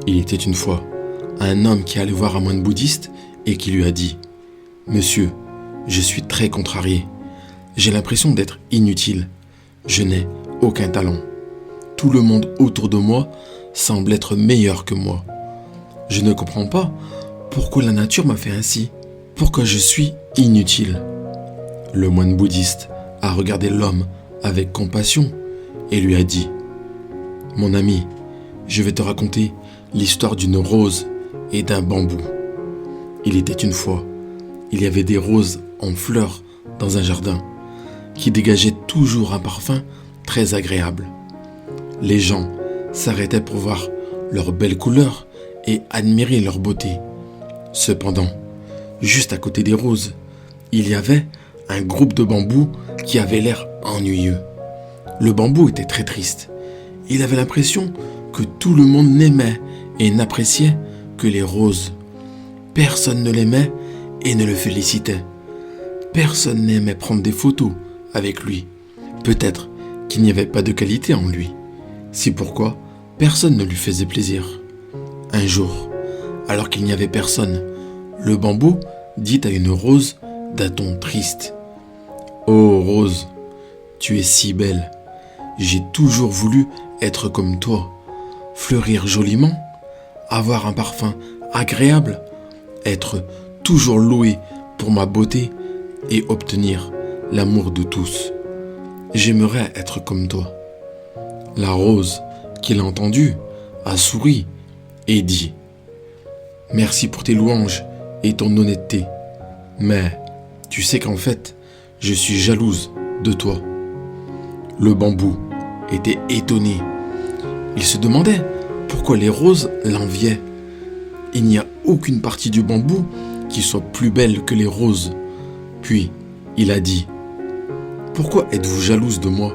Il était une fois un homme qui allait voir un moine bouddhiste et qui lui a dit « Monsieur, je suis très contrarié. J'ai l'impression d'être inutile. Je n'ai aucun talent. Tout le monde autour de moi semble être meilleur que moi. Je ne comprends pas pourquoi la nature m'a fait ainsi. Pourquoi je suis inutile ?» Le moine bouddhiste a regardé l'homme avec compassion et lui a dit « Mon ami, je vais te raconter l'histoire d'une rose et d'un bambou. Il était une fois, il y avait des roses en fleurs dans un jardin qui dégageaient toujours un parfum très agréable. Les gens s'arrêtaient pour voir leurs belles couleurs et admirer leur beauté. Cependant, juste à côté des roses, il y avait un groupe de bambous qui avait l'air ennuyeux. Le bambou était très triste. Il avait l'impression que tout le monde n'aimait et n'appréciait que les roses. Personne ne l'aimait et ne le félicitait. Personne n'aimait prendre des photos avec lui. Peut-être qu'il n'y avait pas de qualité en lui. C'est pourquoi personne ne lui faisait plaisir. Un jour, alors qu'il n'y avait personne, le bambou dit à une rose d'un ton triste « Oh Rose, tu es si belle. J'ai toujours voulu être comme toi, fleurir joliment, avoir un parfum agréable, être toujours loué pour ma beauté et obtenir l'amour de tous. J'aimerais être comme toi. » La rose, qui l'a entendu, a souri et dit « Merci pour tes louanges et ton honnêteté, mais tu sais qu'en fait, je suis jalouse de toi. » Le bambou était étonné. Il se demandait pourquoi les roses l'enviaient. Il n'y a aucune partie du bambou qui soit plus belle que les roses. Puis, il a dit « Pourquoi êtes-vous jalouse de moi ?»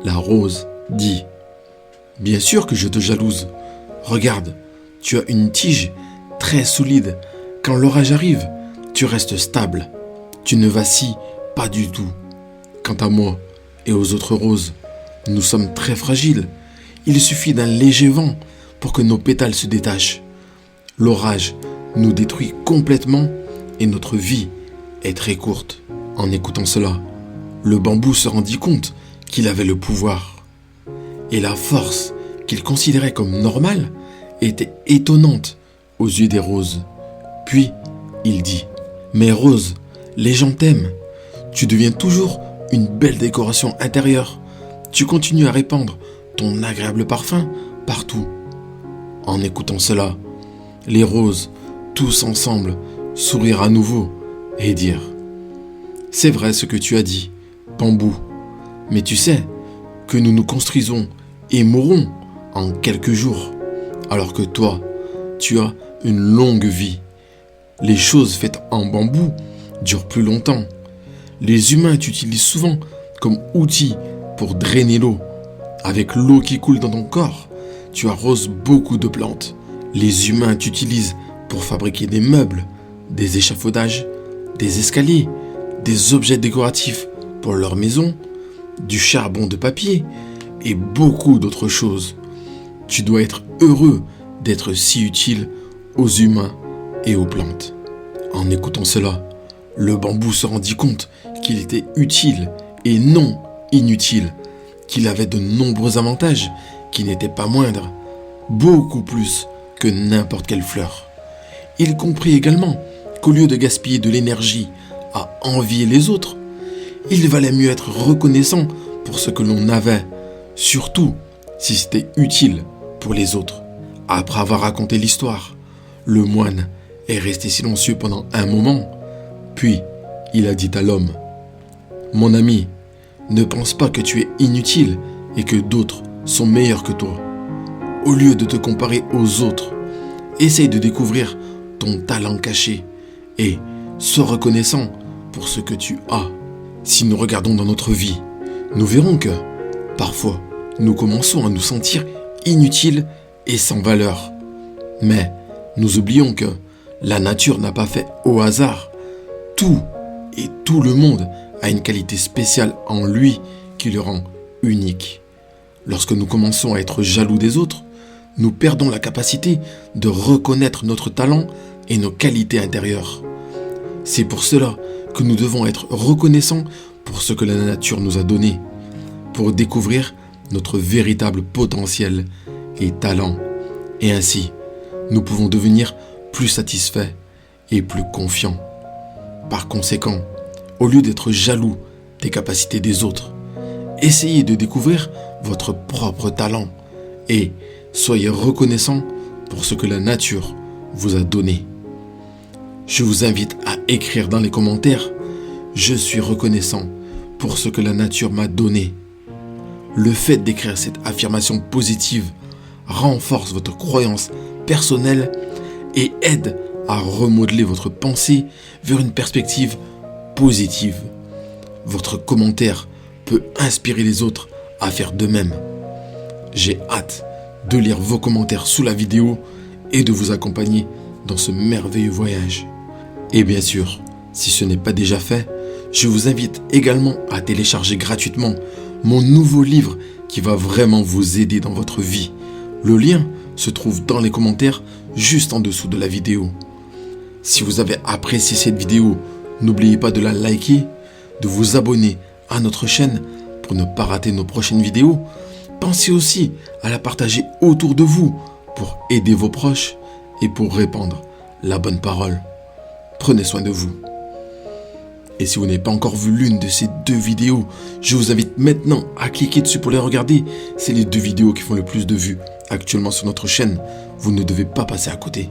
La rose dit « Bien sûr que je te jalouse. Regarde, tu as une tige très solide. Quand l'orage arrive, tu restes stable. Tu ne vacilles pas du tout. Quant à moi et aux autres roses, nous sommes très fragiles. Il suffit d'un léger vent pour que nos pétales se détachent. L'orage nous détruit complètement et notre vie est très courte. » En écoutant cela, le bambou se rendit compte qu'il avait le pouvoir. Et la force qu'il considérait comme normale était étonnante aux yeux des roses. Puis, il dit « Mais Rose, les gens t'aiment. Tu deviens toujours une belle décoration intérieure. Tu continues à répandre ton agréable parfum partout. » En écoutant cela, les roses, tous ensemble, sourirent à nouveau et dirent « C'est vrai ce que tu as dit, bambou, mais tu sais que nous nous construisons et mourrons en quelques jours, alors que toi, tu as une longue vie. Les choses faites en bambou durent plus longtemps. Les humains t'utilisent souvent comme outil pour drainer l'eau. Avec l'eau qui coule dans ton corps, tu arroses beaucoup de plantes. Les humains t'utilisent pour fabriquer des meubles, des échafaudages, des escaliers, des objets décoratifs pour leur maison, du charbon de papier et beaucoup d'autres choses. Tu dois être heureux d'être si utile aux humains et aux plantes. » En écoutant cela, le bambou se rendit compte qu'il était utile et non inutile, qu'il avait de nombreux avantages qui n'étaient pas moindres, beaucoup plus que n'importe quelle fleur. Il comprit également qu'au lieu de gaspiller de l'énergie à envier les autres, il valait mieux être reconnaissant pour ce que l'on avait, surtout si c'était utile pour les autres. Après avoir raconté l'histoire, le moine est resté silencieux pendant un moment, puis il a dit à l'homme « Mon ami, ne pense pas que tu es inutile et que d'autres sont meilleurs que toi. Au lieu de te comparer aux autres, essaye de découvrir ton talent caché et sois reconnaissant pour ce que tu as. » Si nous regardons dans notre vie, nous verrons que, parfois, nous commençons à nous sentir inutiles et sans valeur. Mais nous oublions que la nature n'a pas fait au hasard. Tout et tout le monde a une qualité spéciale en lui qui le rend unique. Lorsque nous commençons à être jaloux des autres, nous perdons la capacité de reconnaître notre talent et nos qualités intérieures. C'est pour cela que nous devons être reconnaissants pour ce que la nature nous a donné, pour découvrir notre véritable potentiel et talent. Et ainsi, nous pouvons devenir plus satisfaits et plus confiants. Par conséquent, au lieu d'être jaloux des capacités des autres, essayez de découvrir votre propre talent et soyez reconnaissant pour ce que la nature vous a donné. Je vous invite à écrire dans les commentaires « Je suis reconnaissant pour ce que la nature m'a donné ». Le fait d'écrire cette affirmation positive renforce votre croyance personnelle et aide à remodeler votre pensée vers une perspective positive. Votre commentaire peut inspirer les autres à faire de même. J'ai hâte de lire vos commentaires sous la vidéo et de vous accompagner dans ce merveilleux voyage. Et bien sûr, si ce n'est pas déjà fait, je vous invite également à télécharger gratuitement mon nouveau livre qui va vraiment vous aider dans votre vie. Le lien se trouve dans les commentaires juste en dessous de la vidéo. Si vous avez apprécié cette vidéo, n'oubliez pas de la liker, de vous abonner à notre chaîne pour ne pas rater nos prochaines vidéos. Pensez aussi à la partager autour de vous pour aider vos proches et pour répandre la bonne parole. Prenez soin de vous. Et si vous n'avez pas encore vu l'une de ces 2 vidéos, je vous invite maintenant à cliquer dessus pour les regarder. C'est les 2 vidéos qui font le plus de vues actuellement sur notre chaîne. Vous ne devez pas passer à côté.